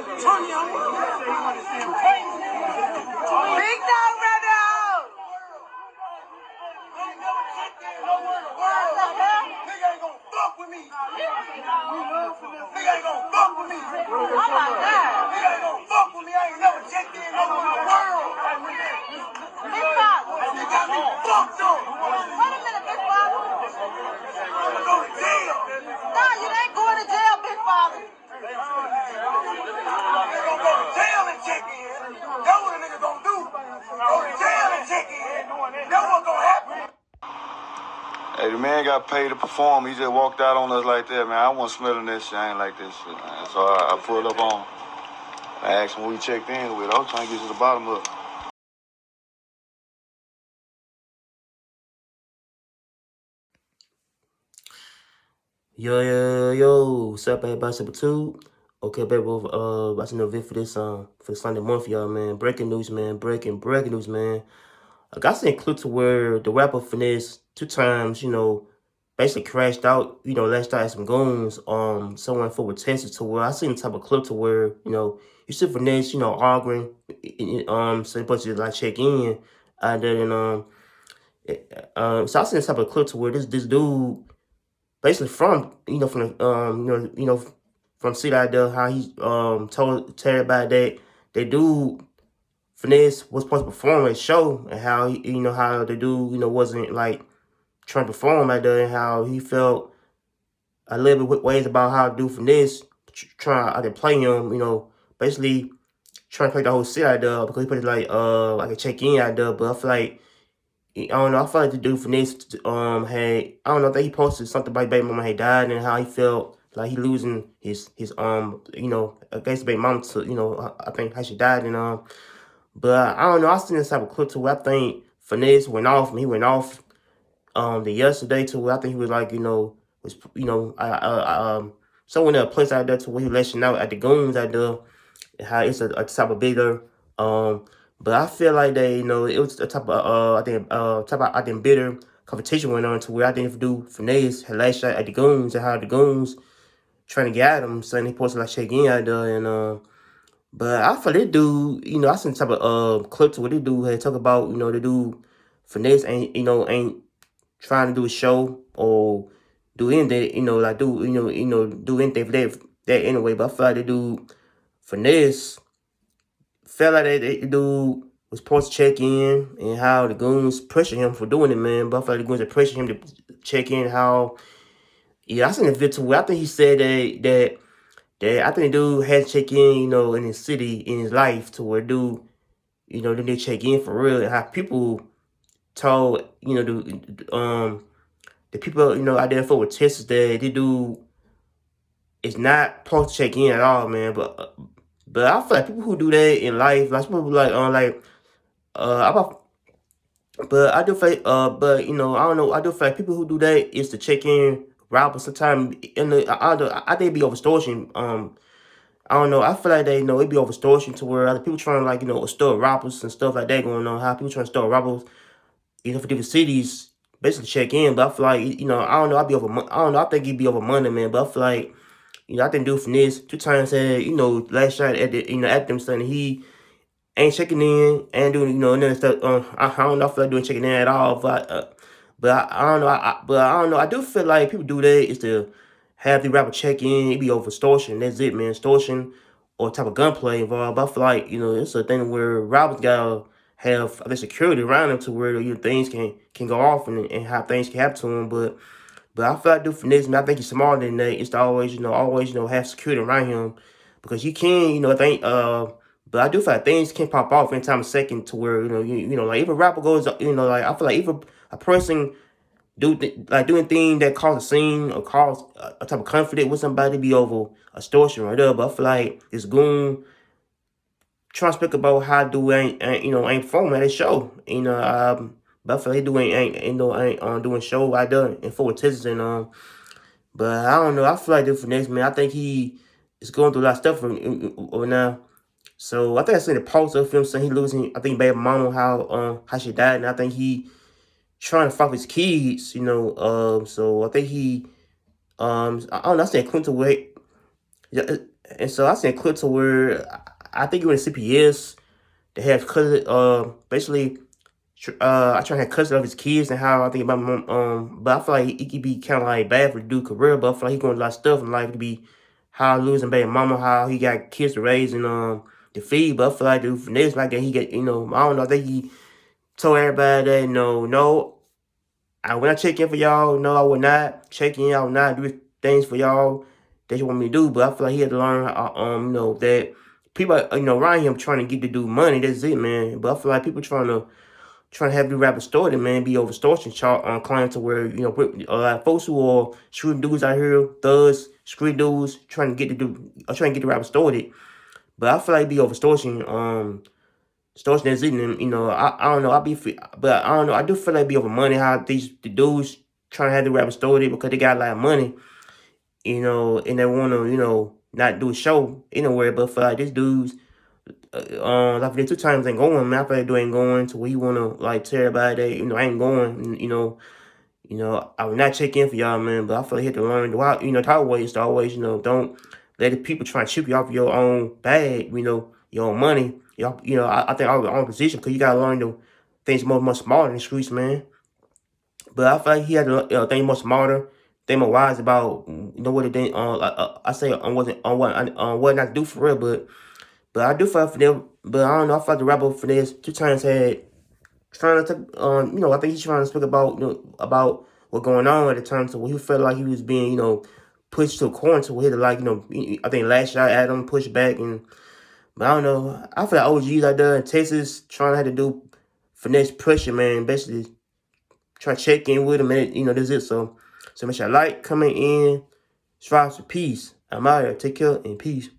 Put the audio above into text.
Big dog, brother. Nigga ain't gonna fuck with me. Nigga ain't gonna fuck with me. Oh my God. Nigga ain't gonna fuck with me. I ain't never checked in nowhere in the world. Big Father. You got me fucked up. Wait a minute, Big Father. I'm gonna go to jail. No, you ain't going to jail, Big Father. They're gonna go to jail and check in. That's what a nigga gonna do. Go to jail and check in. That's what's gonna happen. Hey, the man got paid to perform. He just walked out on us like that, man. I wasn't smelling that shit. I ain't like this shit, man. So I pulled up on him. I asked him who he checked in with. I was trying to get to the bottom of it. Yo, what's up, everybody? Super 2. Okay, baby, watching the video for the Sunday month, y'all, man. Breaking news, man. Breaking news, man. I got some clip to where the rapper Finese2Tymes, basically crashed out, last night at some goons, somewhere in Fort Worth, Texas, to where I seen the type of clip to where, you see Finesse, arguing, so they supposed to like check in, and then, so I seen the type of clip to where this dude, basically from from city out there, how he told everybody that they dude Finesse was supposed to perform at the show, and how how the dude wasn't like trying to perform out there, and how he felt a little bit ways about how to do Finesse trying to play him, basically trying to play the whole city out there, because he put it like I could check in out there, but I feel like I don't know. I feel like the dude Finesse had, I don't know, I think he posted something about baby mama had died, and how he felt like he losing his against baby mama to I think how she died, and but I don't know. I seen this type of clip to where I think Finesse went off, and he went off the yesterday to where I think he was like was someone in a place out there to where he was lashing out at the goons out there, how it's a type of bigger but I feel like they, it was a type of I think bitter competition went on to where I think do Finesse had last shot at the goons, and how the goons trying to get at him, saying he posted like check in out there, and but I feel this dude, I seen type of clip to where this dude had talk about, the dude Finesse ain't trying to do a show or do anything, like do anything for that anyway. But I feel like the dude Finesse felt like that dude was supposed to check in, and how the goons pressure him for doing it, man. But I feel like the goons are pressuring him to check in. How, I seen a video where I think he said that I think the dude had to check in, in his city, in his life, to where dude, then they check in for real, and how people told, the people, out there for Texas that the dude is not supposed to check in at all, man. But I feel like people who do that in life, like people about, but I do feel but I don't know, I do feel like people who do that is to check in robbers sometimes in the I think it be over extortion. I don't know, I feel like they it be over extortion to where other people trying to like, extort robbers and stuff like that going on, how people trying to extort robbers, for different cities, basically check in. But I feel like, I don't know, I don't know, I think it'd be over money, man. But I feel like, I think dude Finesse2Tymes said, last shot at the, at them saying he ain't checking in and doing, none of stuff. I don't know, I feel like doing checking in at all. But I don't know, but I don't know. I do feel like people do that is to have the rapper check in. It be over extortion. That's it, man. Extortion or type of gunplay involved. But I feel like, it's a thing where rappers gotta have the security around them to where things can go off, and how things can happen to them. But I feel like dude Finesse, man, I think he's smarter than that. It's to always, have security around him, because you can, I think, but I do feel like things can pop off in time a second to where, like if a rapper goes, like I feel like if a person doing things that cause a scene or cause a type of conflict with somebody, be over extortion right there. But I feel like this goon trying to speak about how dude ain't performing at his show, but I feel like dude ain't doing show out there in Fort Worth, Texas, and but I don't know. I feel like this Finesse, man. I think he is going through a lot of stuff right now. So I think I seen a post of him saying he losing, I think, baby mama, how she died, and I think he trying to fuck his kids, so I think he I don't know, I said Clinton Wade. Yeah, And so I seen clips to where I think it was CPS. They have cousin, basically, I try to have cousin of his kids and how I think about my mom. But I feel like it could be kind of like bad for the dude career. But I feel like he going a lot of stuff in life. It could be how losing baby mama, how he got kids to raise and to feed. But I feel like dude Finesse like that, he get I don't know. I think he told everybody that no, I will not check in for y'all. No, I will not check in. I will not do things for y'all that you want me to do. But I feel like he had to learn, that people, around him trying to get to do money. That's it, man. But I feel like people trying to have you rap a story, man, be over extortion clients to where, a lot of folks who are street dudes out here, thugs, street dudes, trying to get the rap started. But I feel like be over extortion, extortion is in them, I don't know, but I don't know, I do feel like be over money, how the dudes trying to have the rap story because they got a lot of money, and they want to, not do a show anywhere, but for like this dude's, like Finese2Tymes ain't going, man. I feel like dude ain't going to where he wanna like tell everybody that, I ain't going, I will not check in for y'all, man. But I feel like you have to learn the hard way is to always, don't let the people try and chip you off your own bag, your own money. I think our own position, because you gotta learn the things much smarter in the streets, man. But I feel like he had to think more smarter, think more wise about what it did. I say on what not to do for real, but I do feel like for them. But I don't know. I feel like the rapper for this 2Tymes had trying to I think he's trying to speak about about what's going on at the time, so he felt like he was being pushed to a corner to where he like I think last shot at him, push back, but I don't know. I feel like OGs out there in Texas trying to have to do finesse pressure, man. Basically try to check in with him, and that's it. So make sure you like, comment in, strive for peace. I'm out here. Take care and peace.